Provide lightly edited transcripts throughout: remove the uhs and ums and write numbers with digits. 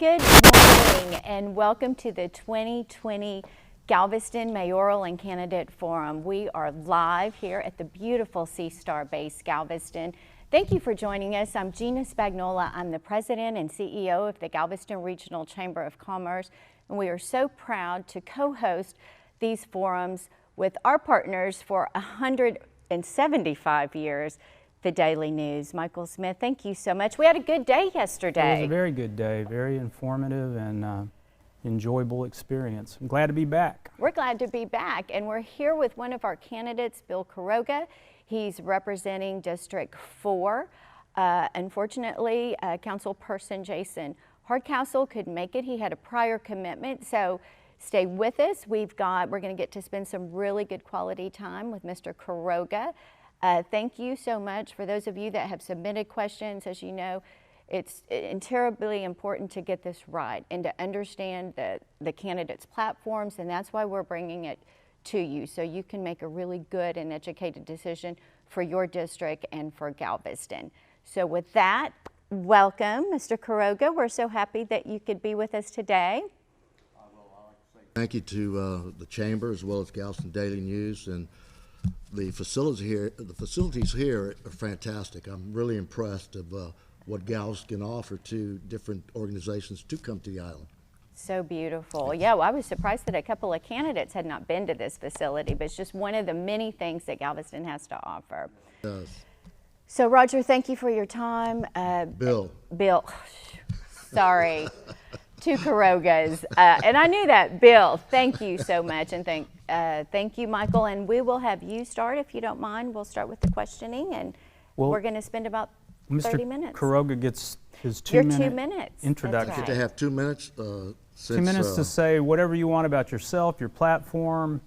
Good morning and welcome to the 2020 Galveston Mayoral and Candidate Forum. We are live here at the beautiful Sea Star Base, Galveston. Thank you for joining us. I'm Gina Spagnola. I'm the president and CEO of the Galveston Regional Chamber of Commerce, and we are so proud to co-host these forums with our partners for 175 years, the Daily News. Michael Smith, thank you so much. We had a good day yesterday. It was a very good day, very informative and enjoyable experience. I'm glad to be back. We're glad to be back, and we're here with one of our candidates, Bill Quiroga. He's representing District 4. Unfortunately, Councilperson Jason Hardcastle couldn't make it. He had a prior commitment, so stay with us. We're going to get to spend some really good quality time with Mr. Quiroga. Thank you so much for those of you that have submitted questions. As you know, it's terribly important to get this right and to understand the candidates' platforms, and that's why we're bringing it to you so you can make a really good and educated decision for your district and for Galveston. So with that, welcome, Mr. Quiroga. We're so happy that you could be with us today. Thank you to the Chamber as well as Galveston Daily News, and the facilities here are fantastic. I'm really impressed of what Galveston can offer to different organizations to come to the island. So beautiful. Yeah, well, I was surprised that a couple of candidates had not been to this facility, but it's just one of the many things that Galveston has to offer. It does. So Roger, thank you for your time. Bill, sorry. Two Quirogas, and I knew that. Bill, thank you so much, and thank you, Michael. And we will have you start, if you don't mind. We'll start with the questioning, and we're going to spend about 30 minutes. Mr. Quiroga gets his Your 2 minutes. Introduction. That's right. to have 2 minutes. 2 minutes to say whatever you want about yourself, your platform.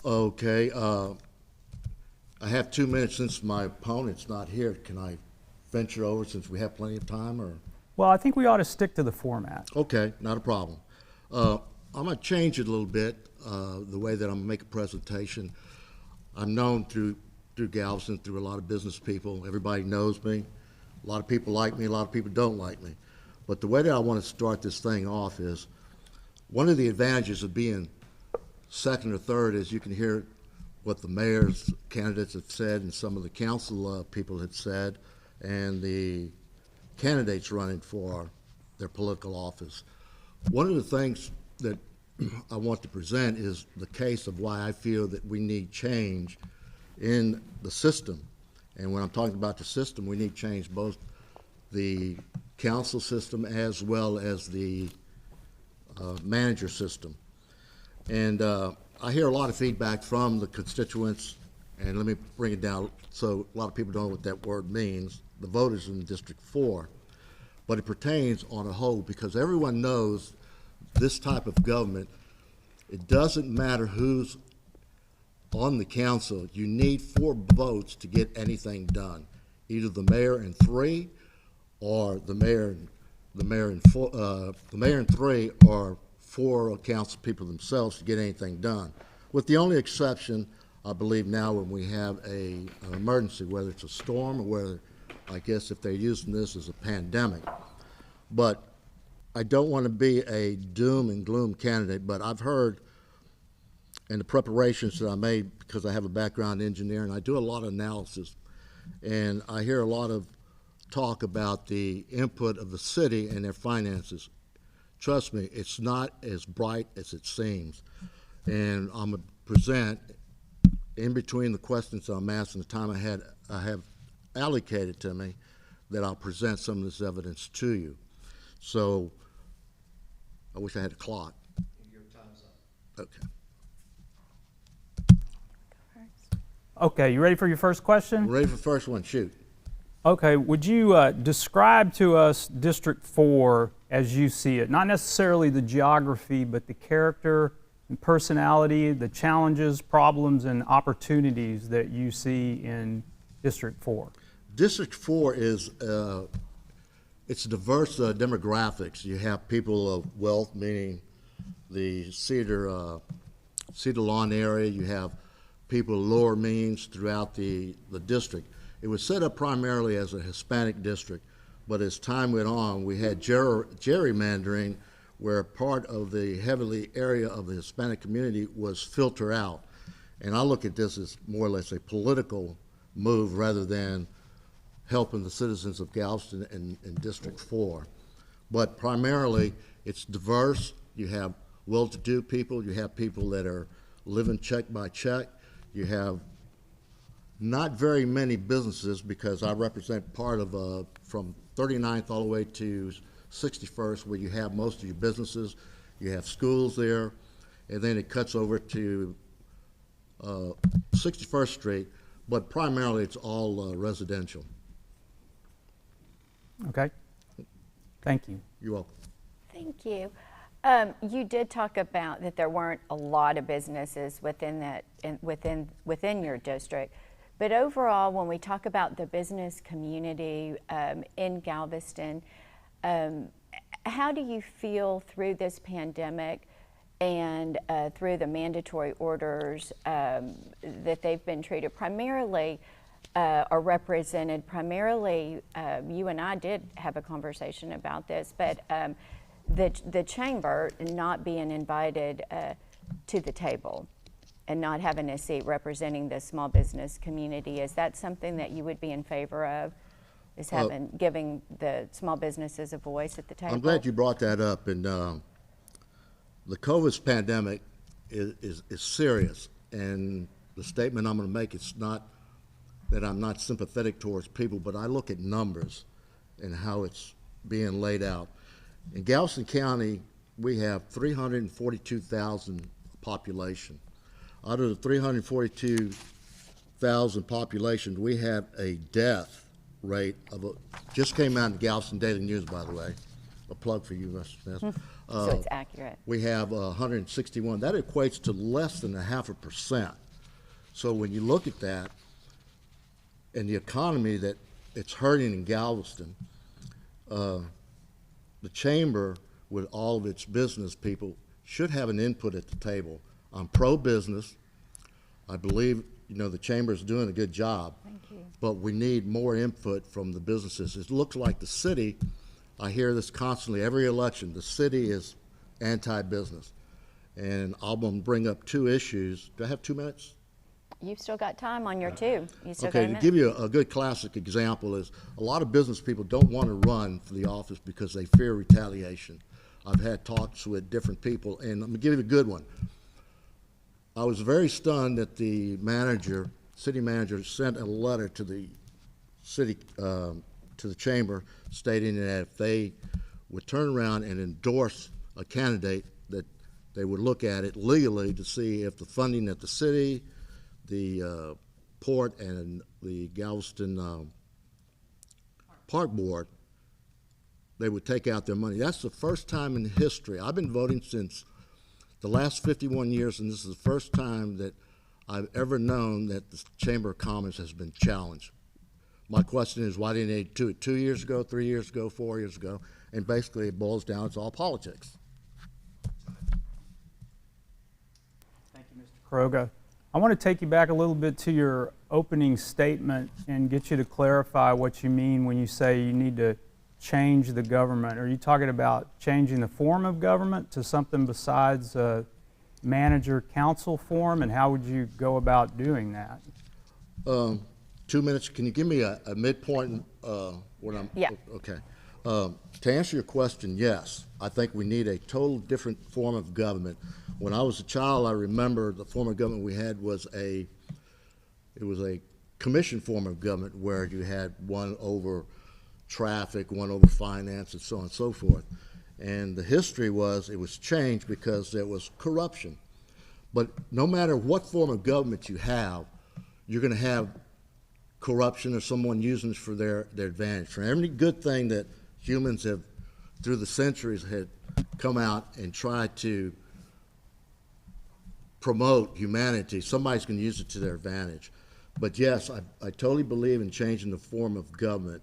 Okay. I have 2 minutes since my opponent's not here. Can I venture over since we have plenty of time, or? Well, I think we ought to stick to the format. Okay, not a problem. I'm going to change it a little bit, the way that I'm going to make a presentation. I'm known through Galveston, through a lot of business people. Everybody knows me. A lot of people like me, a lot of people don't like me. But the way that I want to start this thing off is, one of the advantages of being second or third is you can hear what the mayor's candidates have said and some of the council people have said, and the candidates running for their political office. One of the things that I want to present is the case of why I feel that we need change in the system. And when I'm talking about the system, we need change both the council system as well as the manager system. And I hear a lot of feedback from the constituents, and let me bring it down so a lot of people don't know what that word means. The voters in District 4, but it pertains on a whole, because everyone knows this type of government, it doesn't matter who's on the council, you need 4 votes to get anything done. Either the mayor and 3, or the mayor and 3, or 4 council people themselves to get anything done. With the only exception, I believe now, when we have an emergency, whether it's a storm or whether, I guess if they're using this as a pandemic. But I don't want to be a doom and gloom candidate, but I've heard in the preparations that I made, because I have a background in engineering, I do a lot of analysis, and I hear a lot of talk about the input of the city and their finances. Trust me, it's not as bright as it seems. And I'm going to present, in between the questions that I'm asking, the time I have allocated to me, that I'll present some of this evidence to you. So, I wish I had a clock. Your time's up. Okay. Okay, you ready for your first question? I'm ready for the first one. Shoot. Okay, would you describe to us District 4 as you see it? Not necessarily the geography, but the character and personality, the challenges, problems, and opportunities that you see in District 4. District 4 is it's diverse demographics. You have people of wealth, meaning the Cedar Lawn area. You have people lower means throughout the district. It was set up primarily as a Hispanic district, But as time went on, we had gerrymandering where part of the heavily area of the Hispanic community was filtered out. And I look at this as more or less a political move rather than helping the citizens of Galveston and District 4. But primarily, it's diverse. You have well-to-do people. You have people that are living check by check. You have not very many businesses because I represent part of from 39th all the way to 61st where you have most of your businesses. You have schools there, and then it cuts over to 61st Street, but primarily it's all residential. Okay. Thank you. You're welcome. Thank you. You did talk about that there weren't a lot of businesses within that within your district, but overall, when we talk about the business community in Galveston, how do you feel through this pandemic and through the mandatory orders that they've been treated primarily? Are represented primarily, you and I did have a conversation about this, but the chamber not being invited to the table and not having a seat representing the small business community, is that something that you would be in favor of, is giving the small businesses a voice at the table? I'm glad you brought that up. And the COVID pandemic is serious. And the statement I'm going to make, it's not that I'm not sympathetic towards people, but I look at numbers and how it's being laid out. In Galveston County, we have 342,000 population. Out of the 342,000 population, we have a death rate of just came out in the Galveston Daily News, by the way. A plug for you, Mr. Smith. So it's accurate. We have 161. That equates to less than 0.5%. So when you look at that, and the economy that it's hurting in Galveston, the chamber, with all of its business people, should have an input at the table. I'm pro-business. I believe, the chamber is doing a good job. Thank you. But we need more input from the businesses. It looks like the city, I hear this constantly, every election, the city is anti-business. And I'm going to bring up two issues. Do I have 2 minutes? You've still got time on your two. You still got a Okay, to minute. give you a good classic example is a lot of business people don't want to run for the office because they fear retaliation. I've had talks with different people, and I'm going to give you a good one. I was very stunned that the city manager sent a letter to the city, to the chamber stating that if they would turn around and endorse a candidate, that they would look at it legally to see if the funding at the city, the port, and the Galveston Park Board, they would take out their money. That's the first time in history. I've been voting since the last 51 years, and this is the first time that I've ever known that the Chamber of Commerce has been challenged. My question is, why didn't they do it 2 years ago, 3 years ago, 4 years ago? And basically it boils down, it's all politics. Thank you, Mr. Kuroga. I want to take you back a little bit to your opening statement and get you to clarify what you mean when you say you need to change the government. Are you talking about changing the form of government to something besides a manager-council form, and how would you go about doing that? 2 minutes, can you give me a midpoint when I'm? Yeah. Okay. To answer your question, yes, I think we need a total different form of government. When I was a child, I remember the form of government we had was it was a commission form of government where you had one over traffic, one over finance, and so on and so forth. And the history was it was changed because there was corruption. But no matter what form of government you have, you're going to have corruption or someone using it for their advantage. For every good thing that humans have, through the centuries, had come out and tried to promote humanity, somebody's going to use it to their advantage. But yes, I totally believe in changing the form of government.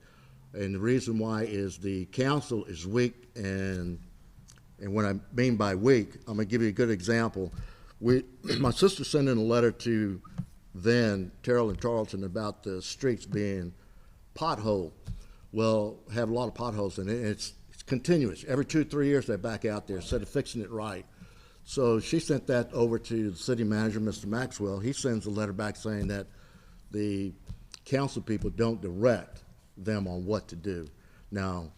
And the reason why is the council is weak, and what I mean by weak, I'm going to give you a good example. My sister sent in a letter to then Terrell and Tarleton about the streets being pothole. well, have a lot of potholes in it. And it's continuous. Every 2-3 years they back out there instead of fixing it right. So she sent that over to the city manager, Mr. Maxwell. He sends a letter back saying that the council people don't direct them on what to do. Now,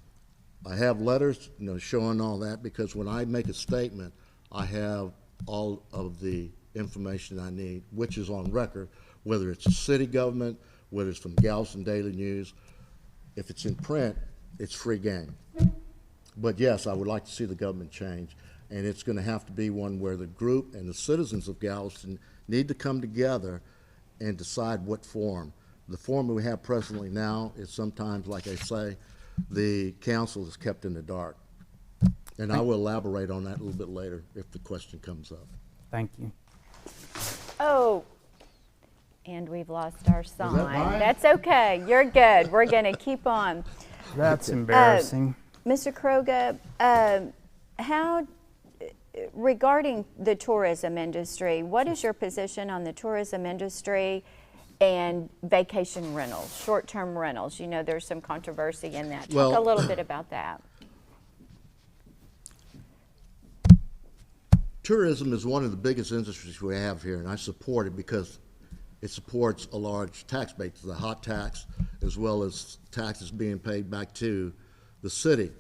I have letters, showing all that, because when I make a statement, I have all of the information I need, which is on record, whether it's a city government, whether it's from Galveston Daily News. If it's in print, it's free game. But yes, I would like to see the government change, and it's going to have to be one where the group and the citizens of Galveston need to come together and decide what form. The form we have presently now is sometimes, like I say, the council is kept in the dark. And I will elaborate on that a little bit later if the question comes up. Thank you. Oh, and we've lost our sign. mine? That's okay. You're good. We're going to keep on. That's embarrassing. Mr. Kroga, how, regarding the tourism industry, what is your position on the tourism industry and vacation rentals, short-term rentals? There's some controversy in that. Well, Talk a little bit about that. Tourism is one of the biggest industries we have here, and I support it because it supports a large tax base, the hot tax, as well as taxes being paid back to the city.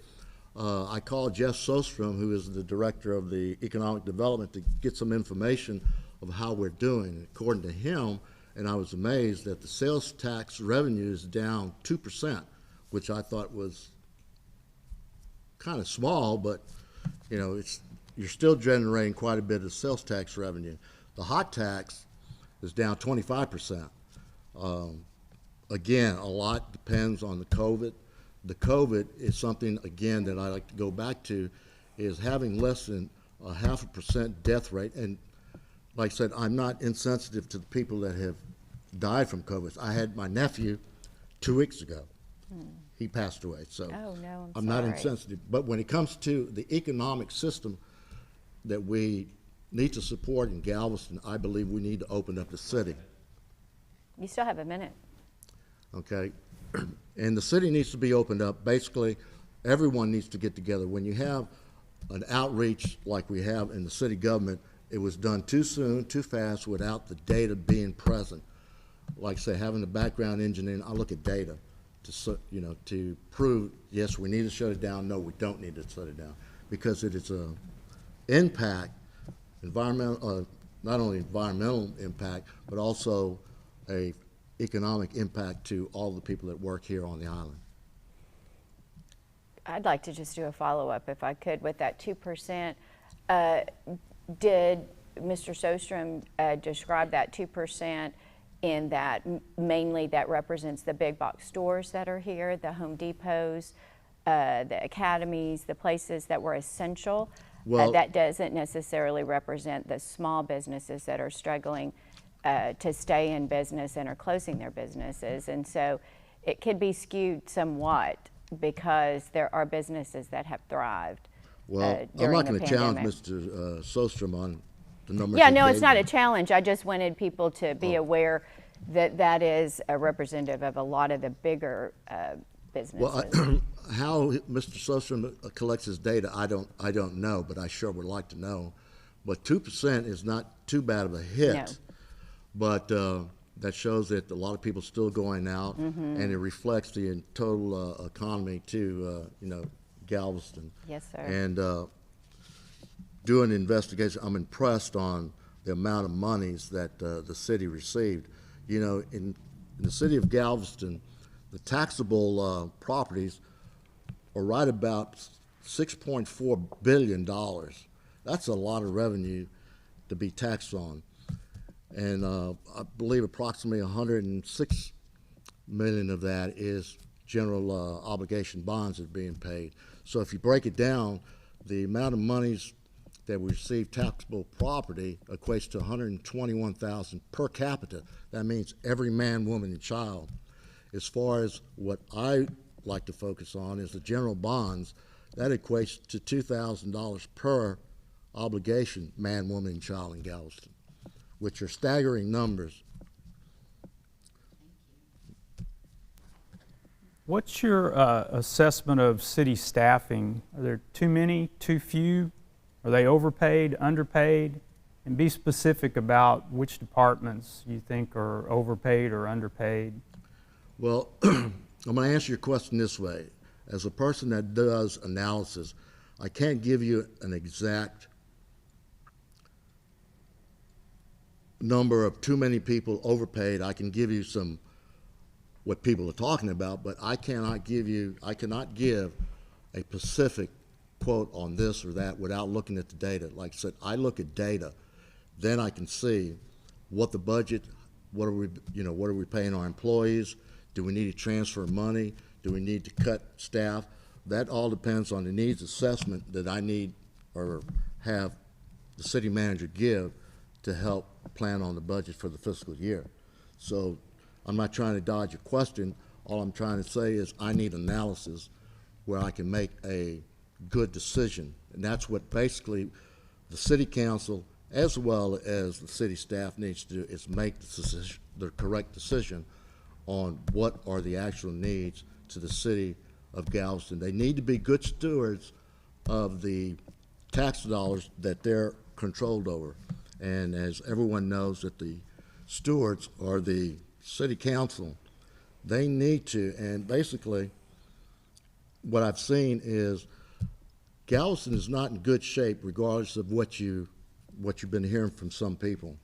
I called Jeff Sostrom, who is the director of the economic development, to get some information of how we're doing. According to him, and I was amazed that the sales tax revenue is down 2%, which I thought was kind of small, but you're still generating quite a bit of sales tax revenue. The hot tax is down 25%. Again, a lot depends on the COVID. The COVID is something, again, that I like to go back to, is having less than a 0.5% death rate. And like I said, I'm not insensitive to the people that have died from COVID. I had my nephew 2 weeks ago. He passed away. So Oh, no, I'm sorry. not insensitive. But when it comes to the economic system that we need to support in Galveston, I believe we need to open up the city. You still have a minute. Okay? And the city needs to be opened up. Basically, everyone needs to get together. When you have an outreach like we have in the city government, it was done too soon, too fast, without the data being present. Like I say, having the background engineering, I look at data to prove, yes, we need to shut it down. No, we don't need to shut it down, because it is a impact, environmental, not only environmental impact, but also a economic impact to all the people that work here on the island. I'd like to just do a follow-up, if I could, with that 2%. Did Mr. Sostrom describe that 2% in that mainly that represents the big box stores that are here, the Home Depots, the academies, the places that were essential? Well, that doesn't necessarily represent the small businesses that are struggling to stay in business and are closing their businesses. And so it could be skewed somewhat because there are businesses that have thrived. Well, I'm during not the going to challenge pandemic. Mr. Sostrom on the numbers. Yeah, he no, gave it's not me. a challenge. I just wanted people to be aware that that is a representative of a lot of the bigger businesses. Well, how Mr. Sostrom collects his data, I don't know, but I sure would like to know. But 2% is not too bad of a hit. No. But that shows that a lot of people still going out, and it reflects the total economy to Galveston. Yes, sir. And doing the investigation, I'm impressed on the amount of monies that the city received. In the city of Galveston, the taxable properties are right about $6.4 billion. That's a lot of revenue to be taxed on. And I believe approximately 106 million of that is general obligation bonds that are being paid. So if you break it down, the amount of monies that we receive taxable property equates to $121,000 per capita. That means every man, woman, and child. As far as what I like to focus on is the general bonds, that equates to $2,000 per obligation, man, woman, and child in Galveston, which are staggering numbers. What's your assessment of city staffing? Are there too many, too few? Are they overpaid, underpaid? And be specific about which departments you think are overpaid or underpaid. Well, I'm going to answer your question this way. As a person that does analysis, I can't give you an exact number of too many people overpaid. I can give you some what people are talking about, but I cannot give a specific quote on this or that without looking at the data. Like I said, I look at data, then I can see what the budget, what are we paying our employees? Do we need to transfer money? Do we need to cut staff? That all depends on the needs assessment that I need or have the city manager give to help plan on the budget for the fiscal year. So I'm not trying to dodge a question. All I'm trying to say is I need analysis where I can make a good decision. And that's what basically the city council as well as the city staff needs to do, is make the correct decision on what are the actual needs to the city of Galveston. They need to be good stewards of the tax dollars that they're controlled over. And as everyone knows, that the stewards are the city council. They need to, and basically what I've seen is Galveston is not in good shape regardless of what you've been hearing from some people.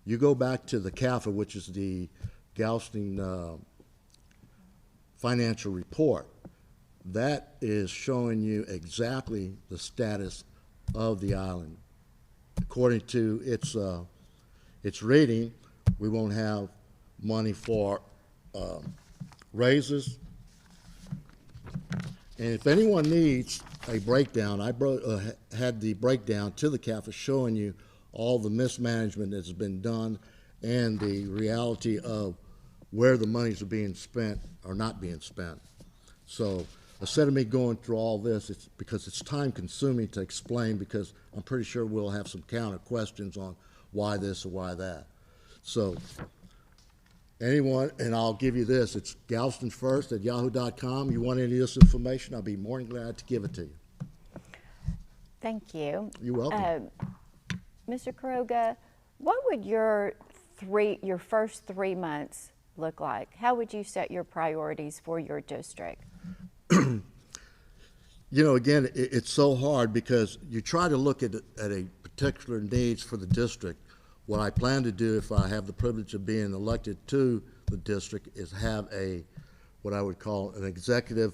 You go back to the CAFA, which is the Galveston Financial Report. That is showing you exactly the status of the island. According to its rating, we won't have money for raises. And if anyone needs a breakdown, I had the breakdown to the CAFA showing you all the mismanagement that's been done and the reality of where the monies are being spent or not being spent. So instead of me going through all this, it's because it's time consuming to explain, because I'm pretty sure we'll have some counter questions on why this or why that. So anyone, and I'll give you this, it's galvestonfirst@yahoo.com. You want any of this information, I'll be more than glad to give it to you. Thank you. You're welcome. Mr. Quiroga, what would your first 3 months look like? How would you set your priorities for your district? You know, again, it's so hard because you try to look at a particular needs for the district. What I plan to do, if I have the privilege of being elected to the district, is have what I would call an executive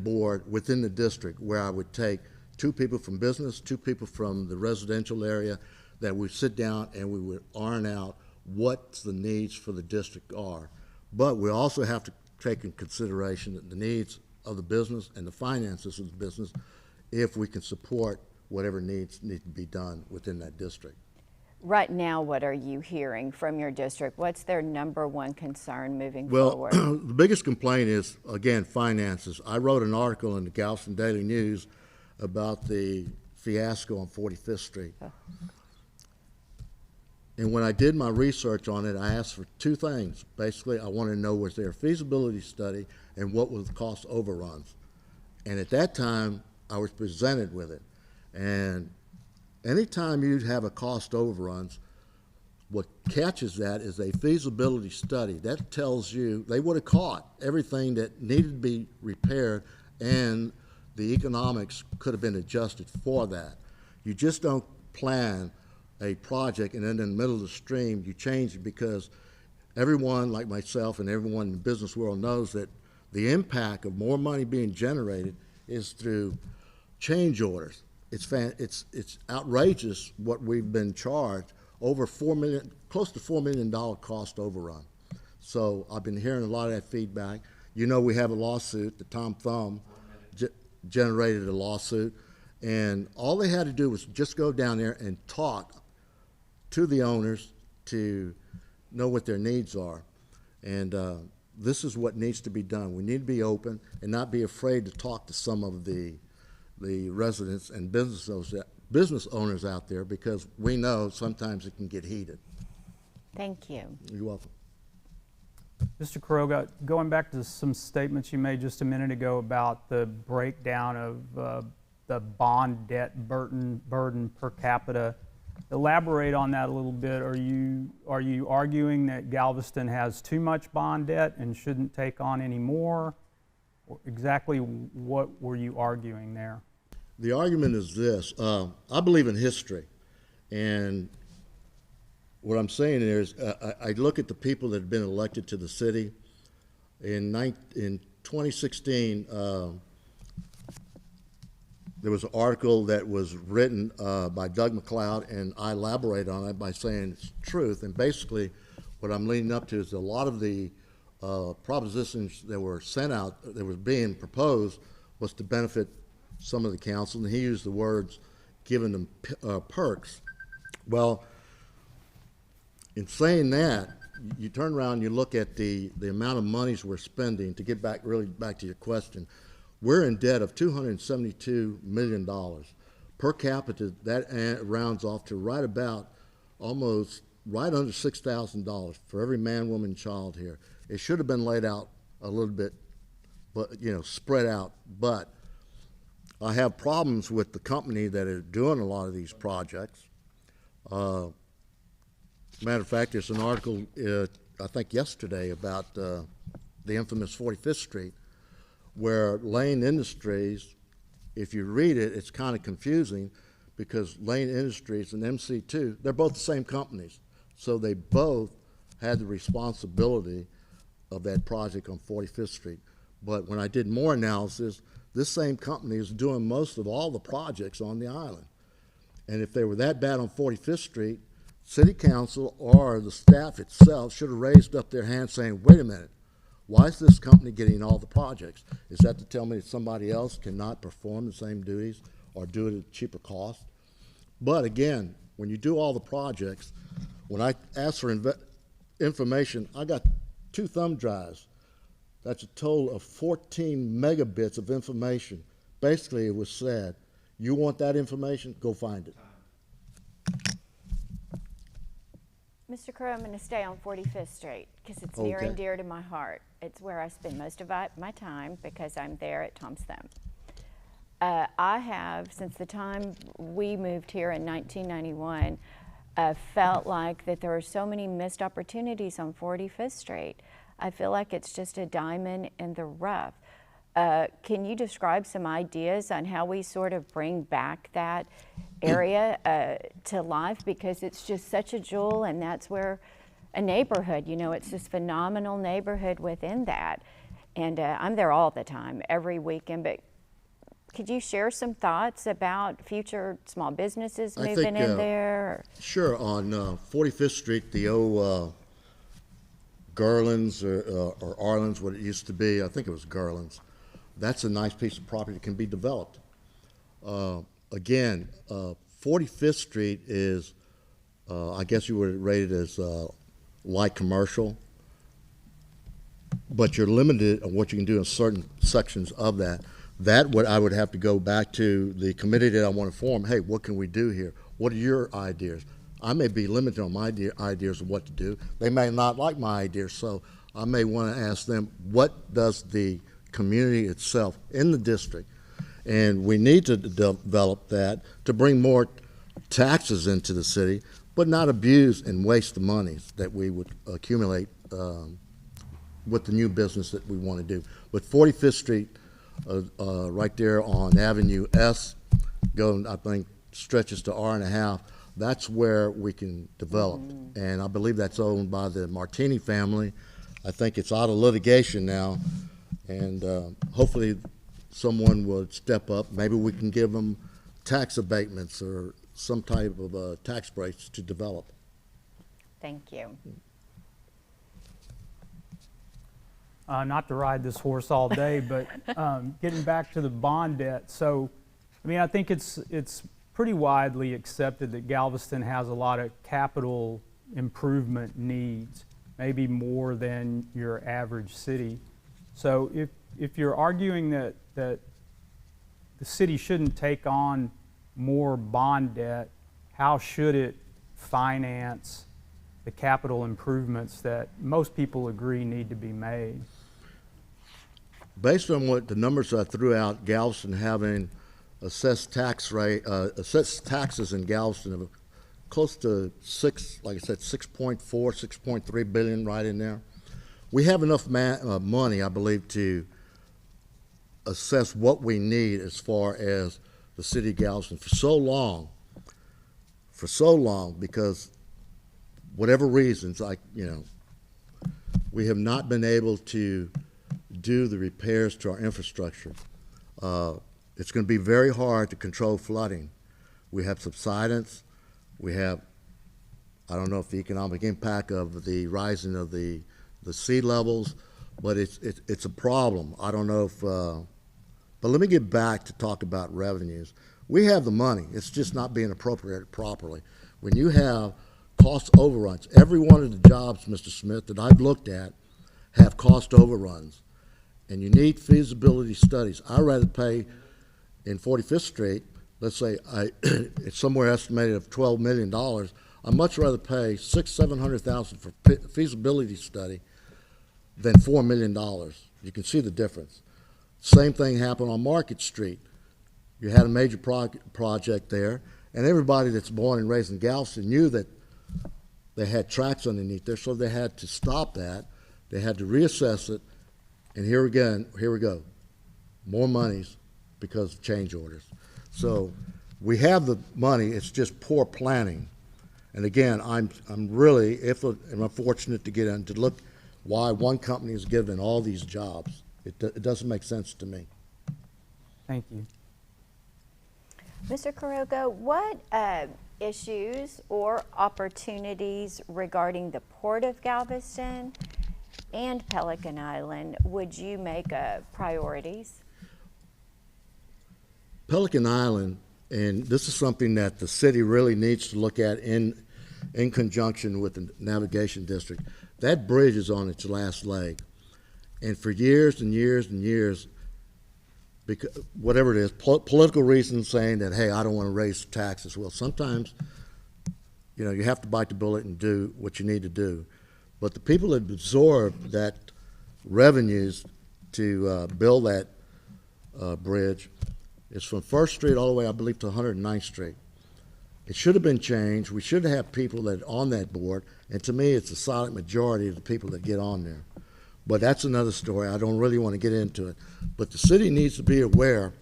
board within the district, where I would take 2 people from business, 2 people from the residential area, that we sit down and we would iron out what the needs for the district are. But we also have to take in consideration the needs of the business and the finances of the business if we can support whatever needs need to be done within that district. Right now, what are you hearing from your district? What's their number one concern moving Well, forward? the biggest complaint is, again, finances. I wrote an article in the Galveston Daily News about the fiasco on 45th Street. Oh. And when I did my research on it, I asked for 2 things. Basically, I wanted to know, was there a feasibility study and what was the cost overruns? And at that time, I was presented with it. And anytime you have a cost overruns, what catches that is a feasibility study. That tells you they would have caught everything that needed to be repaired, and the economics could have been adjusted for that. You just don't plan a project and then in the middle of the stream you change it, because everyone like myself and everyone in the business world knows that the impact of more money being generated is through change orders. It's outrageous what we've been charged, over close to $4 million cost overrun. So I've been hearing a lot of that feedback. You know, we have a lawsuit. The Tom Thumb generated a lawsuit, and all they had to do was just go down there and talk to the owners to know what their needs are. And this is what needs to be done. We need to be open and not be afraid to talk to some of the residents and business owners out there, because we know sometimes it can get heated. Thank you. You're welcome. Mr. Kuroga, going back to some statements you made just a minute ago about the breakdown of the bond debt burden per capita, elaborate on that a little bit. Are you arguing that Galveston has too much bond debt and shouldn't take on any more? Or exactly what were you arguing there? The argument is this. I believe in history, and what I'm saying is I look at the people that have been elected to the city. In 2016, there was an article that was written by Doug McLeod, and I elaborate on it by saying it's truth. And basically, what I'm leading up to is a lot of the propositions that were sent out, that was being proposed, was to benefit some of the council, and he used the words, giving them perks. Well, in saying that, you turn around and you look at the amount of monies we're spending. To get back to your question, we're in debt of $272 million. Per capita, that rounds off to right about almost right under $6,000 for every man, woman, child here. It should have been laid out a little bit, but spread out. But I have problems with the company that is doing a lot of these projects. Matter of fact, there's an article, I think yesterday, about the infamous 45th Street, where Lane Industries, if you read it, it's kind of confusing because Lane Industries and MC2, they're both the same companies. So they both had the responsibility of that project on 45th Street. But when I did more analysis, this same company is doing most of all the projects on the island. And if they were that bad on 45th Street, City Council or the staff itself should have raised up their hand saying, wait a minute, why is this company getting all the projects? Is that to tell me that somebody else cannot perform the same duties or do it at a cheaper cost? But again, when you do all the projects, when I asked for information, I got 2 thumb drives. That's a total of 14 megabits of information. Basically, it was said, you want that information? Go find it. Mr. Crow, I'm going to stay on 45th Street because it's near and dear to my heart. It's where I spend most of my time because I'm there at Tom's Thumb. I have, since the time we moved here in 1991, felt like that there are so many missed opportunities on 45th Street. I feel like it's just a diamond in the rough. Can you describe some ideas on how we sort of bring back that area to life? Because it's just such a jewel, and that's where a neighborhood, it's this phenomenal neighborhood within that. And I'm there all the time, every weekend. But could you share some thoughts about future small businesses moving in there? Sure. On 45th Street, the old Garland's or Arlen's, what it used to be, I think it was Garland's. That's a nice piece of property that can be developed. Again, 45th Street is, I guess you would rate it as light commercial, but you're limited on what you can do in certain sections of that. I would have to go back to the committee that I want to form. Hey, what can we do here? What are your ideas? I may be limited on my ideas of what to do. They may not like my ideas, so I may want to ask them, what does the community itself in the district, and we need to develop that to bring more taxes into the city, but not abuse and waste the monies that we would accumulate with the new business that we want to do. But 45th Street, right there on Avenue S, I think stretches to R1/2, that's where we can develop. And I believe that's owned by the Martini family. I think it's out of litigation now. And hopefully someone would step up. Maybe we can give them tax abatements or some type of tax breaks to develop. Thank you. Not to ride this horse all day, but getting back to the bond debt. So, I think it's pretty widely accepted that Galveston has a lot of capital improvement needs, maybe more than your average city. So if you're arguing that the city shouldn't take on more bond debt, how should it finance the capital improvements that most people agree need to be made? Based on what the numbers I threw out, Galveston having assessed taxes in Galveston of close to like I said, 6.4, 6.3 billion right in there. We have enough money, I believe, to assess what we need as far as the city of Galveston for so long, because whatever reasons, we have not been able to do the repairs to our infrastructure. It's going to be very hard to control flooding. We have subsidence. We have, I don't know if the economic impact of the rising of the sea levels, but it's a problem. I don't know if, but let me get back to talk about revenues. We have the money. It's just not being appropriated properly. When you have cost overruns, every one of the jobs, Mr. Smith, that I've looked at have cost overruns. And you need feasibility studies. I'd rather pay in 45th Street, let's say it's somewhere estimated of $12 million. I'd much rather pay $700,000 for feasibility study than $4 million. You can see the difference. Same thing happened on Market Street. You had a major project there, and everybody that's born and raised in Galveston knew that they had tracks underneath there, so they had to stop that. They had to reassess it. And here we go, more monies because of change orders. So we have the money, it's just poor planning. And again, I'm really, am I fortunate to get in to look why one company is given all these jobs. It doesn't make sense to me. Thank you. Mr. Quiroga, what issues or opportunities regarding the Port of Galveston and Pelican Island would you make priorities? Pelican Island, and this is something that the city really needs to look at in conjunction with the navigation district. That bridge is on its last leg. And for years and years and years, because whatever it is, political reasons saying that, hey, I don't want to raise taxes. Well, sometimes, you have to bite the bullet and do what you need to do. But the people that absorb that revenues to build that bridge is from 1st Street all the way, I believe, to 109th Street. It should have been changed. We should have people that are on that board, and to me, it's a silent majority of the people that get on there. But that's another story. I don't really want to get into it. But the city needs to be aware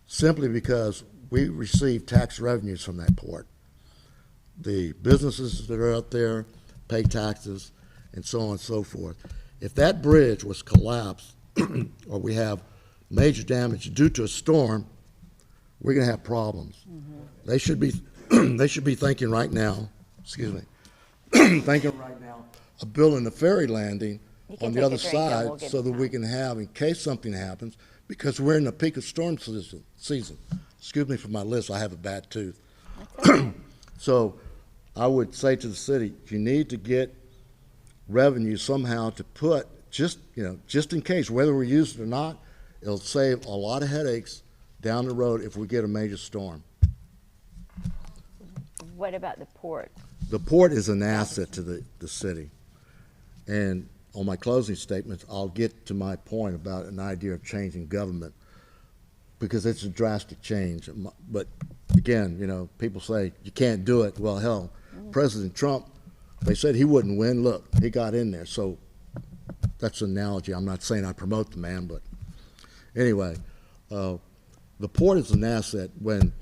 simply because we receive tax revenues from that port. The businesses that are out there pay taxes, and so on and so forth. If that bridge was collapsed or we have major damage due to a storm, we're going to have problems. Mm-hmm. They should be thinking right now, thinking right now of building a ferry landing on the other side so that we can have, in case something happens, because we're in the peak of storm season. Excuse me for my list, I have a bad tooth. Okay. So I would say to the city, you need to get revenue somehow to put, just in case, whether we use it or not, it'll save a lot of headaches down the road if we get a major storm. What about the port? The port is an asset to the city. And on my closing statements, I'll get to my point about an idea of changing government because it's a drastic change. But again, people say you can't do it. Well, hell, President Trump, they said he wouldn't win. Look, he got in there. So that's an analogy. I'm not saying I promote the man, but anyway, the port is an asset. When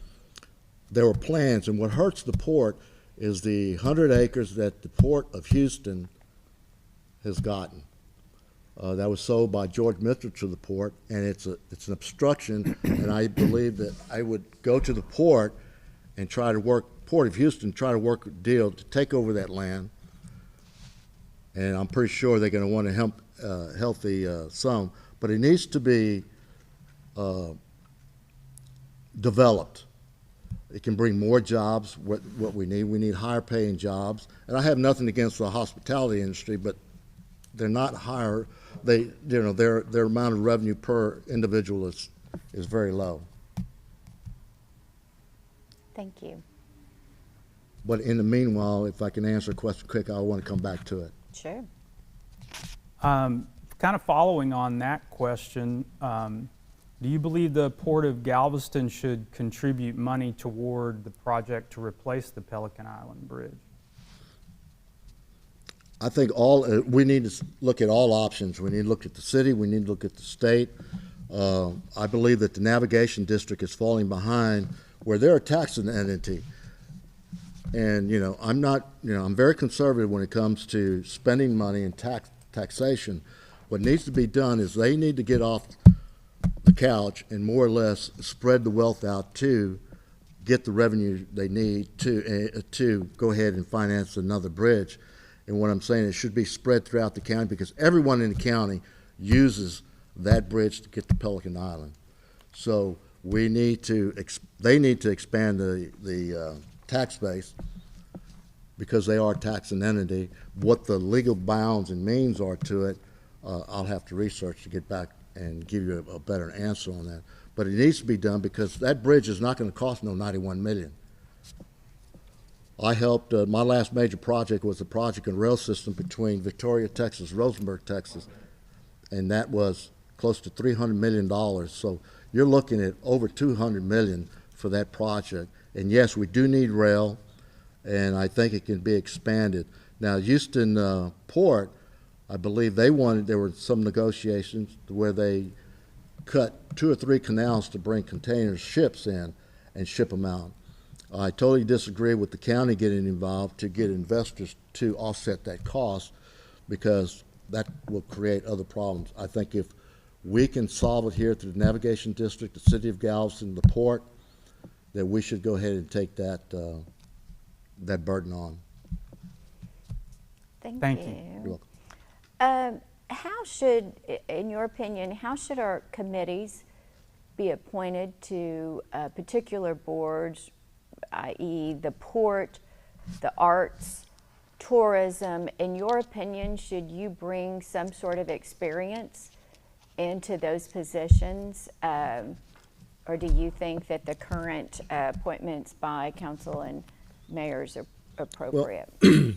there were plans, and what hurts the port is the 100 acres that the Port of Houston has gotten. That was sold by George Mitchell to the port, and it's an obstruction, and I believe that I would go to the port and try to work, Port of Houston, try to work a deal to take over that land, and I'm pretty sure they're going to want a healthy sum, but it needs to be developed. It can bring more jobs, what we need. We need higher paying jobs, and I have nothing against the hospitality industry, but they're not higher. Their amount of revenue per individual is very low. Thank you. But in the meanwhile, if I can answer a question quick, I want to come back to it. Sure. Kind of following on that question, do you believe the Port of Galveston should contribute money toward the project to replace the Pelican Island Bridge? I think we need to look at all options. We need to look at the city. We need to look at the state. I believe that the navigation district is falling behind where they're a taxing entity. And, I'm very conservative when it comes to spending money and taxation. What needs to be done is they need to get off the couch and more or less spread the wealth out to get the revenue they need to go ahead and finance another bridge. And what I'm saying, it should be spread throughout the county because everyone in the county uses that bridge to get to Pelican Island. So they need to expand the tax base because they are a taxing entity. What the legal bounds and means are to it, I'll have to research to get back and give you a better answer on that. But it needs to be done because that bridge is not going to cost no $91 million. I helped, my last major project was a project and rail system between Victoria, Texas, Rosenberg, Texas, and that was close to $300 million. So you're looking at over $200 million for that project. And yes, we do need rail, and I think it can be expanded. Now, Houston Port, I believe there were some negotiations where they cut 2 or 3 canals to bring container ships in and ship them out. I totally disagree with the county getting involved to get investors to offset that cost because that will create other problems. I think if we can solve it here through the navigation district, the city of Galveston, the port, that we should go ahead and take that burden on. Thank you. You're welcome. How should, in your opinion, how should our committees be appointed to particular boards, i.e. the port, the arts, tourism? In your opinion, should you bring some sort of experience into those positions? Or do you think that the current appointments by council and mayors are appropriate? Well,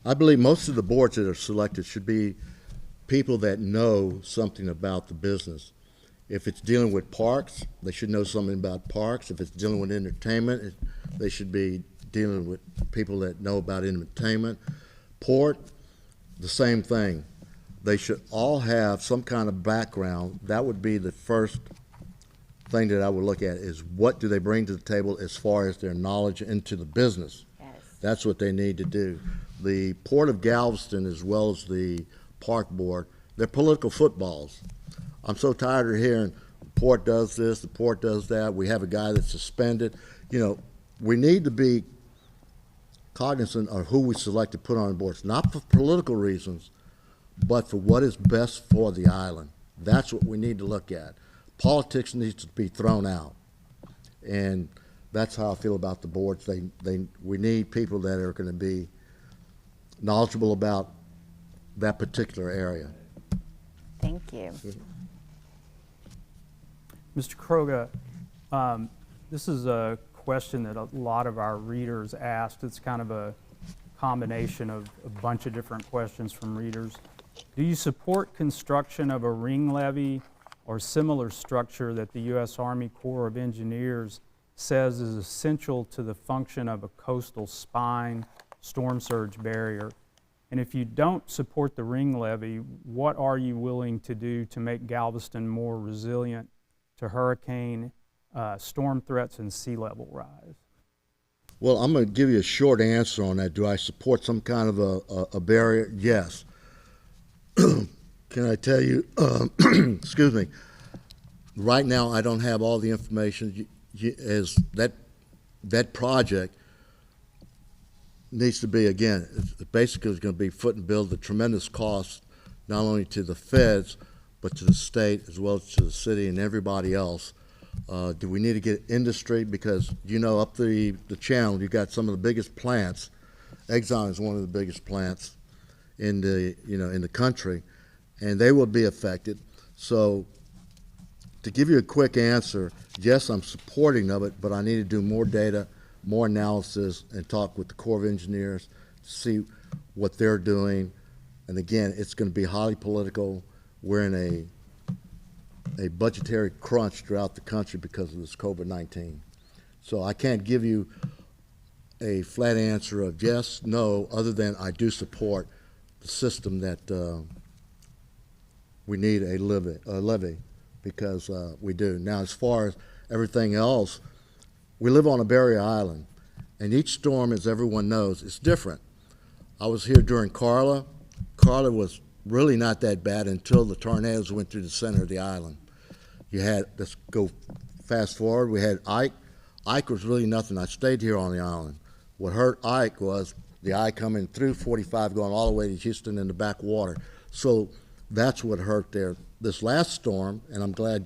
I believe most of the boards that are selected should be people that know something about the business. If it's dealing with parks, they should know something about parks. If it's dealing with entertainment, they should be dealing with people that know about entertainment. Port, the same thing. They should all have some kind of background. That would be the first thing that I would look at is what do they bring to the table as far as their knowledge into the business. Yes. That's what they need to do. The Port of Galveston as well as the Park Board, they're political footballs. I'm so tired of hearing the port does this, the port does that, we have a guy that's suspended. We need to be cognizant of who we select to put on boards, not for political reasons, but for what is best for the island. That's what we need to look at. Politics needs to be thrown out. And that's how I feel about the boards. We need people that are going to be knowledgeable about that particular area. Thank you. Mr. Kroga, this is a question that a lot of our readers asked. It's kind of a combination of a bunch of different questions from readers. Do you support construction of a ring levee or similar structure that the U.S. Army Corps of Engineers says is essential to the function of a coastal spine storm surge barrier? And if you don't support the ring levee, what are you willing to do to make Galveston more resilient to hurricane, storm threats, and sea level rise? Well, I'm going to give you a short answer on that. Do I support some kind of a barrier? Yes. Can I tell you, excuse me, right now I don't have all the information. As that project needs to be, again, basically it's going to be foot and bill, the tremendous cost not only to the feds, but to the state as well as to the city and everybody else. Do we need to get industry? Because, up the channel, you got some of the biggest plants. Exxon is one of the biggest plants in the country, and they will be affected. So to give you a quick answer, yes, I'm supporting of it, but I need to do more data, more analysis and talk with the Corps of Engineers to see what they're doing. And again, it's going to be highly political. We're in a budgetary crunch throughout the country because of this COVID-19. So I can't give you a flat answer of yes, no, other than I do support the system that we need a levy because we do. Now, as far as everything else, we live on a barrier island, and each storm, as everyone knows, is different. I was here during Carla. Carla was really not that bad until the tornadoes went through the center of the island. You had, let's go fast forward, we had Ike. Ike was really nothing. I stayed here on the island. What hurt Ike was the eye coming through 45 going all the way to Houston in the backwater. So that's what hurt there. This last storm, and I'm glad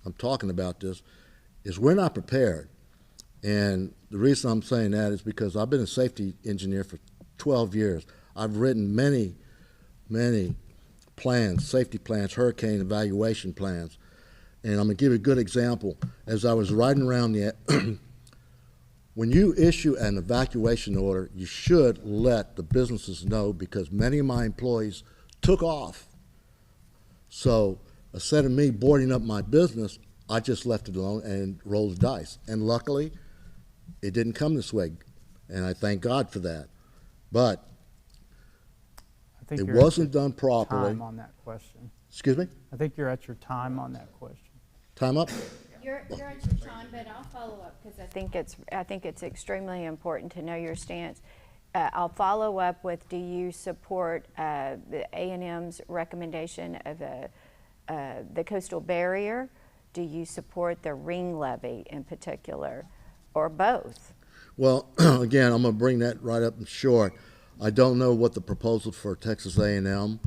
I'm talking about this, is we're not prepared. And the reason I'm saying that is because I've been a safety engineer for 12 years. I've written many plans, safety plans, hurricane evaluation plans. And I'm going to give you a good example. As I was riding around the when you issue an evacuation order, you should let the businesses know because many of my employees took off. So instead of me boarding up my business, I just left it alone and rolled the dice. And luckily, it didn't come this way, and I thank God for that. But I think it you're at wasn't your done properly. time on that question. Excuse me? I think you're at your time on that question. Time up? You're at your time, but I'll follow up because I think it's extremely important to know your stance. I'll follow up with, do you support the A&M's recommendation of the coastal barrier? Do you support the ring levy in particular, or both? Well, again, I'm going to bring that right up and short. I don't know what the proposal for Texas A&M.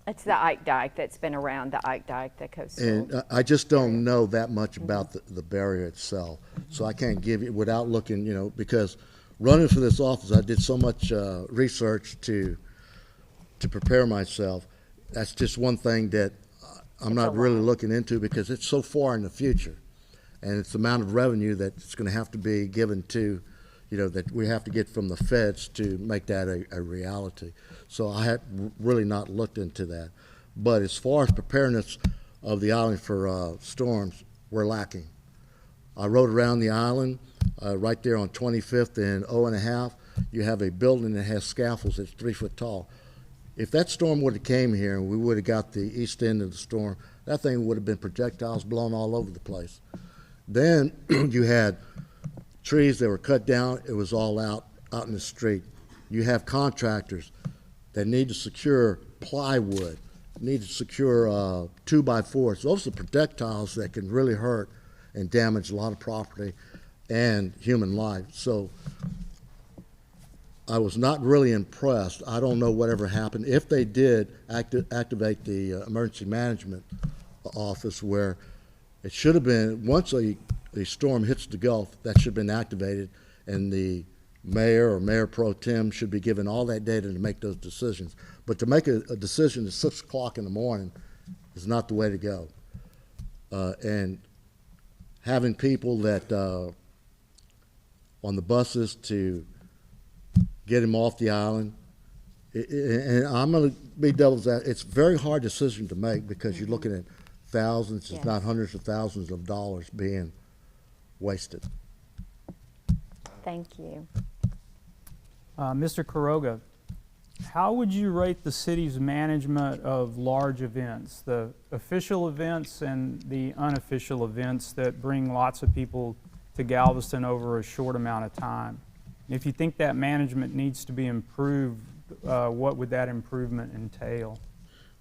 It's the Ike Dike that's been around, the Ike Dike, the coastal. And I just don't know that much about the barrier itself. So I can't give you, without looking, because running for this office, I did so much research to prepare myself. That's just one thing that I'm not really looking into because it's so far in the future. And it's the amount of revenue that's going to have to be given to, that we have to get from the feds to make that a reality. So I had really not looked into that. But as far as preparedness of the island for storms, we're lacking. I rode around the island right there on 25th and O&a-half. You have a building that has scaffolds that's 3 foot tall. If that storm would have came here and we would have got the east end of the storm, that thing would have been projectiles blown all over the place. Then you had trees that were cut down. It was all out in the street. You have contractors that need to secure plywood, need to secure 2x4s. Those are projectiles that can really hurt and damage a lot of property and human life. So I was not really impressed. I don't know whatever happened. If they did activate the emergency management office, where it should have been, once a storm hits the Gulf, that should have been activated, and the mayor or mayor pro tem should be given all that data to make those decisions. But to make a decision at 6 o'clock in the morning is not the way to go. And having people that on the buses to get him off the island, and I'm going to be devil's advocate. It's a very hard decision to make because you're looking at thousands, if not hundreds of thousands of dollars being wasted. Thank you. Mr. Quiroga, how would you rate the city's management of large events, the official events and the unofficial events that bring lots of people to Galveston over a short amount of time? If you think that management needs to be improved, what would that improvement entail?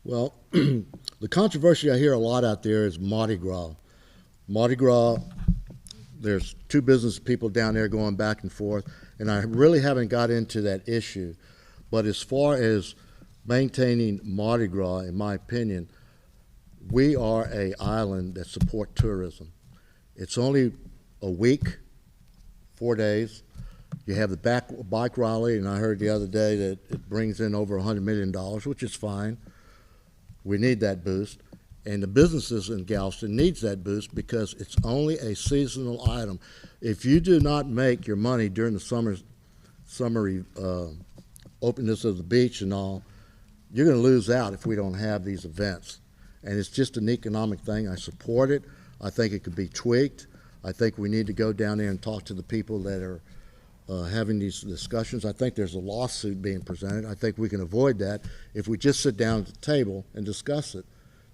Well, the controversy I hear a lot out there is Mardi Gras. Mardi Gras, there's 2 business people down there going back and forth, and I really haven't got into that issue. But as far as maintaining Mardi Gras, in my opinion, we are an island that supports tourism. It's only a week, 4 days. You have the bike rally, and I heard the other day that it brings in over $100 million, which is fine. We need that boost. And the businesses in Galveston needs that boost because it's only a seasonal item. If you do not make your money during the summery openness of the beach and all, you're going to lose out if we don't have these events. And it's just an economic thing. I support it. I think it could be tweaked. I think we need to go down there and talk to the people that are having these discussions. I think there's a lawsuit being presented. I think we can avoid that if we just sit down at the table and discuss it.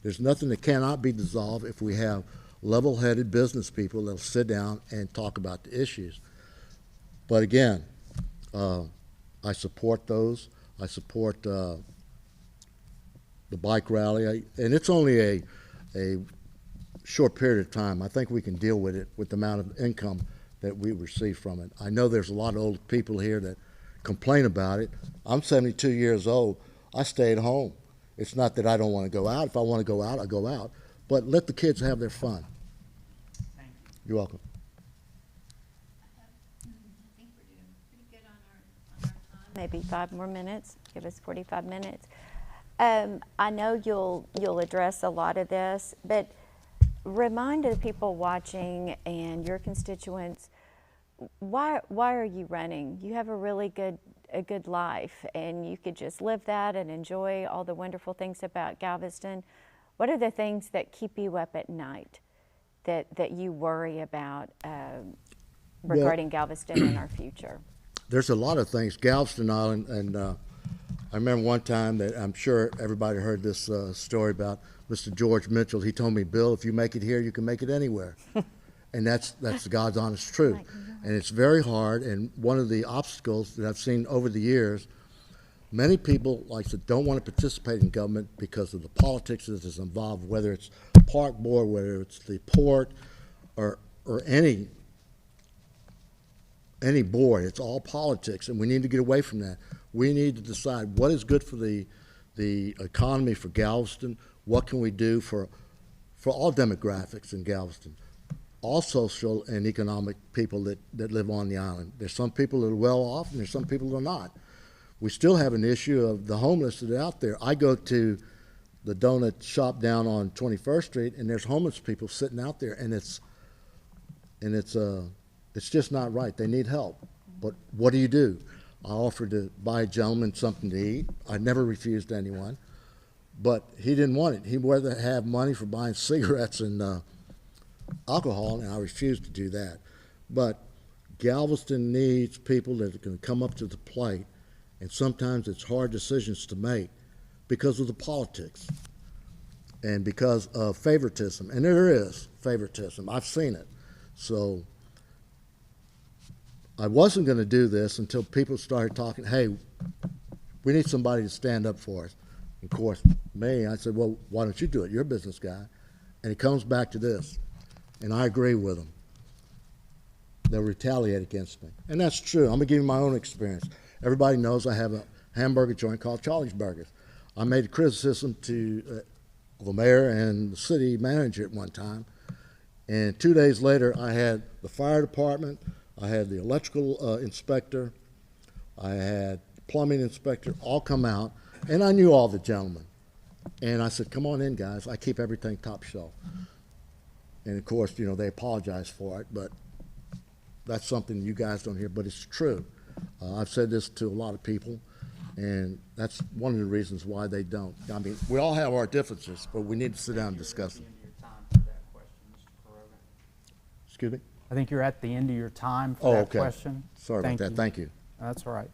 There's nothing that cannot be dissolved if we have level-headed business people that'll sit down and talk about the issues. But again, I support those. I support the bike rally, and it's only a short period of time. I think we can deal with it with the amount of income that we receive from it. I know there's a lot of old people here that complain about it. I'm 72 years old. I stay at home. It's not that I don't want to go out. If I want to go out, I go out. But let the kids have their fun. Thank you. You're welcome. I think we're doing pretty good on our time. Maybe 5 more minutes. Give us 45 minutes. I know you'll address a lot of this, but remind the people watching and your constituents, why are you running? You have a really good life, and you could just live that and enjoy all the wonderful things about Galveston. What are the things that keep you up at night that you worry about regarding Galveston and our future? There's a lot of things. Galveston Island, and I remember one time that I'm sure everybody heard this story about Mr. George Mitchell. He told me, Bill, if you make it here, you can make it anywhere. And that's God's honest truth. And it's very hard, and one of the obstacles that I've seen over the years, many people, like I said, don't want to participate in government because of the politics that is involved, whether it's park board, whether it's the port, or any board. It's all politics, and we need to get away from that. We need to decide what is good for the economy for Galveston. What can we do for all demographics in Galveston? All social and economic people that live on the island. There's some people that are well off, and there's some people that are not. We still have an issue of the homeless that are out there. I go to the donut shop down on 21st Street, and there's homeless people sitting out there, and it's just not right. They need help. But what do? I offered to buy a gentleman something to eat. I never refused anyone. But he didn't want it. He'd rather have money for buying cigarettes and alcohol, and I refused to do that. But Galveston needs people that are going to come up to the plate, and sometimes it's hard decisions to make because of the politics and because of favoritism. And there is favoritism. I've seen it. So I wasn't going to do this until people started talking, hey, we need somebody to stand up for us. Of course, I said, well, why don't you do it? You're a business guy. And it comes back to this, and I agree with them. They'll retaliate against me. And that's true. I'm going to give you my own experience. Everybody knows I have a hamburger joint called Charlie's Burgers. I made a criticism to the mayor and the city manager at one time, and 2 days later, I had the fire department, I had the electrical inspector, I had plumbing inspector all come out, and I knew all the gentlemen. And I said, come on in, guys. I keep everything top shelf. And, of course, they apologize for it, but that's something you guys don't hear, but it's true. I've said this to a lot of people, and that's one of the reasons why they don't. I mean, we all have our differences, but we need to sit down and discuss them. Excuse me? I think you're at the end of your time for that okay. question. Sorry about that. Thank you. That's all right.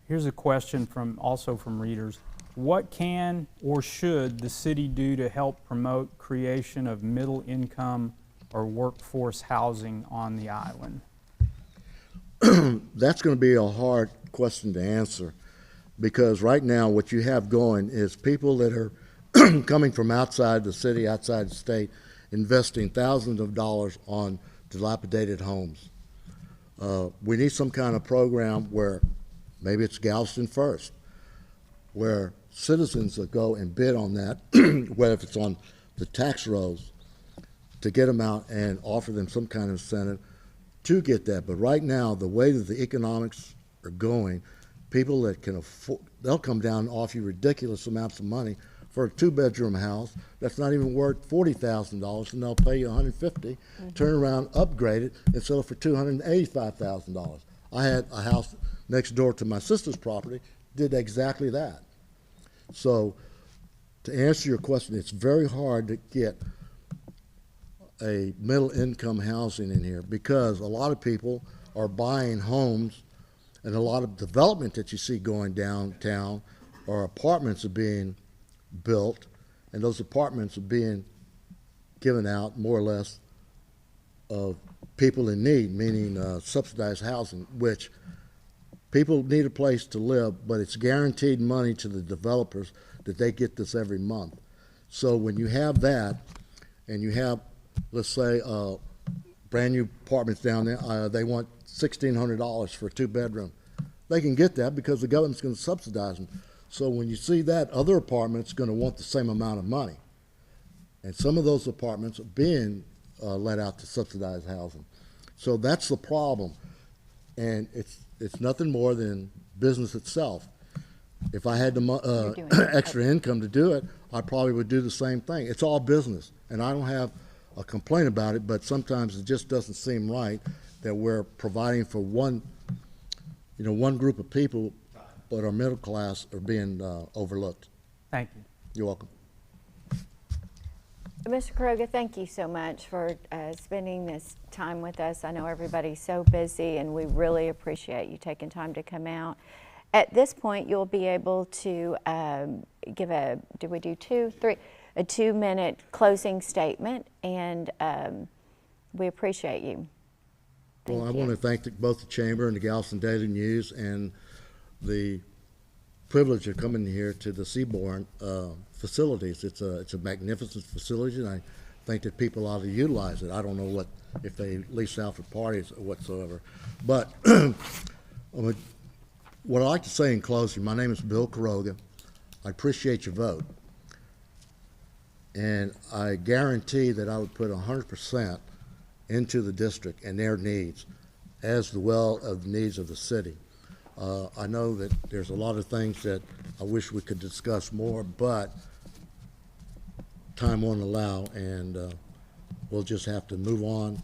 Here's a question also from readers. What can or should the city do to help promote creation of middle income or workforce housing on the island? That's going to be a hard question to answer, because right now what you have going is people that are coming from outside the city, outside the state, investing thousands of dollars on dilapidated homes. We need some kind of program where maybe it's Galveston First, where citizens will go and bid on that, whether it's on the tax rolls, to get them out and offer them some kind of incentive to get that. But right now, the way that the economics are going, people that can afford, they'll come down and offer you ridiculous amounts of money for a 2-bedroom house that's not even worth $40,000, and they'll pay you $150, turn around, upgrade it, and sell it for $285,000. I had a house next door to my sister's property, did exactly that. So to answer your question, it's very hard to get a middle income housing in here because a lot of people are buying homes, and a lot of development that you see going downtown or apartments are being built, and those apartments are being given out more or less of people in need, meaning subsidized housing, which people need a place to live, but it's guaranteed money to the developers that they get this every month. So when you have that, and you have, let's say, brand new apartments down there, they want $1,600 for a 2-bedroom. They can get that because the government's going to subsidize them. So when you see that, other apartments are going to want the same amount of money. And some of those apartments are being let out to subsidized housing. So that's the problem. And it's nothing more than business itself. If I had the extra income to do it, I probably would do the same thing. It's all business. And I don't have a complaint about it, but sometimes it just doesn't seem right that we're providing for one group of people, but our middle class are being overlooked. Thank you. You're welcome. Mr. Karoga, thank you so much for spending this time with us. I know everybody's so busy, and we really appreciate you taking time to come out. At this point, you'll be able to give a 2-minute closing statement, and we appreciate you. Well, I want to thank both the Chamber and the Galveston Daily News and the privilege of coming here to the Seabourn facilities. It's a magnificent facility, and I think that people ought to utilize it. I don't know if they lease out for parties or whatsoever. But what I'd like to say in closing, my name is Bill Karoga. I appreciate your vote. And I guarantee that I would put 100% into the district and their needs as well as the needs of the city. I know that there's a lot of things that I wish we could discuss more, but time won't allow, and we'll just have to move on.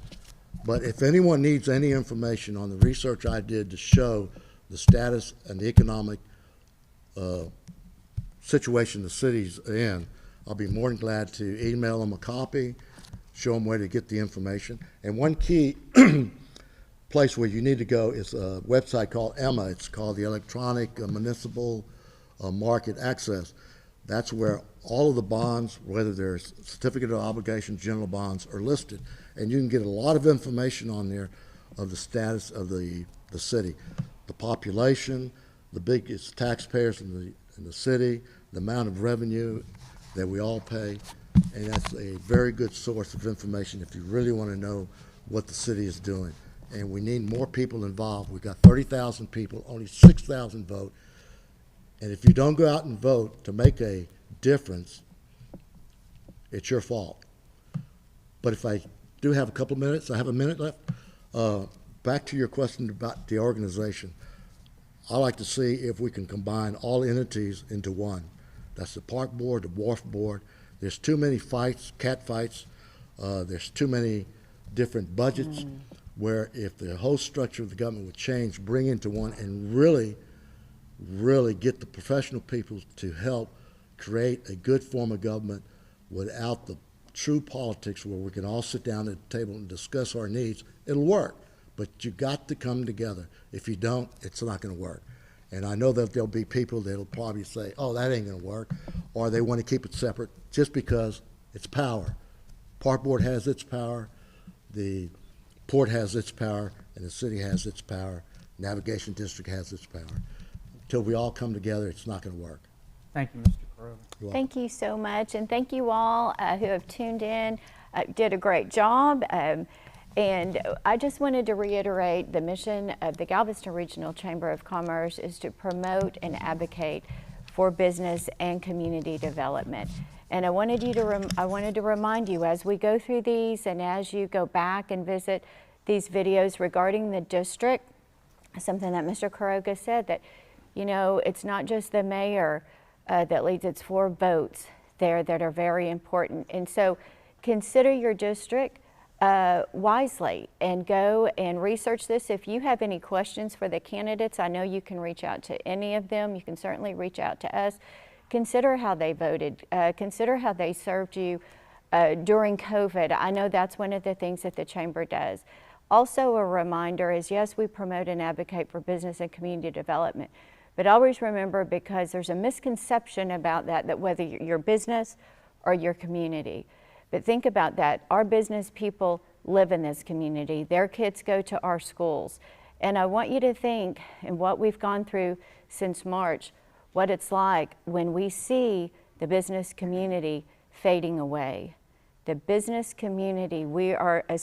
But if anyone needs any information on the research I did to show the status and the economic situation the city's in, I'll be more than glad to email them a copy, show them where to get the information. And one key place where you need to go is a website called EMMA. It's called the Electronic Municipal Market Access. That's where all of the bonds, whether they're certificate of obligation, general bonds, are listed. And you can get a lot of information on there of the status of the city, the population, the biggest taxpayers in the city, the amount of revenue that we all pay. And that's a very good source of information if you really want to know what the city is doing. And we need more people involved. We've got 30,000 people, only 6,000 vote. And if you don't go out and vote to make a difference, it's your fault. But if I do have a couple minutes, I have a minute left. Back to your question about the organization. I like to see if we can combine all entities into one. That's the park board, the wharf board. There's too many fights, cat fights. There's too many different budgets where if the whole structure of the government would change, bring into one, and really get the professional people to help create a good form of government without the true politics where we can all sit down at the table and discuss our needs, it'll work. But you got to come together. If you don't, it's not going to work. And I know that there'll be people that'll probably say, oh, that ain't going to work, or they want to keep it separate just because it's power. Park Board has its power, the port has its power, and the city has its power. Navigation District has its power. Until we all come together, it's not going to work. Thank you, Mr. Karoga. Thank you so much, and thank you all who have tuned in. Did a great job. And I just wanted to reiterate the mission of the Galveston Regional Chamber of Commerce is to promote and advocate for business and community development. And I wanted to remind you as we go through these and as you go back and visit these videos regarding the district, something that Mr. Karoga said, that You know, it's not just the mayor that leads, it's 4 votes there that are very important. And so consider your district wisely and go and research this. If you have any questions for the candidates, I know you can reach out to any of them. You can certainly reach out to us. Consider how they voted. Consider how they served you during COVID. I know that's one of the things that the Chamber does. Also, a reminder is, yes, we promote and advocate for business and community development, but always remember, because there's a misconception about that whether you're your business or your community. But think about that. Our business people live in this community. Their kids go to our schools. And I want you to think, and what we've gone through since March, what it's like when we see the business community fading away. The business community, we are a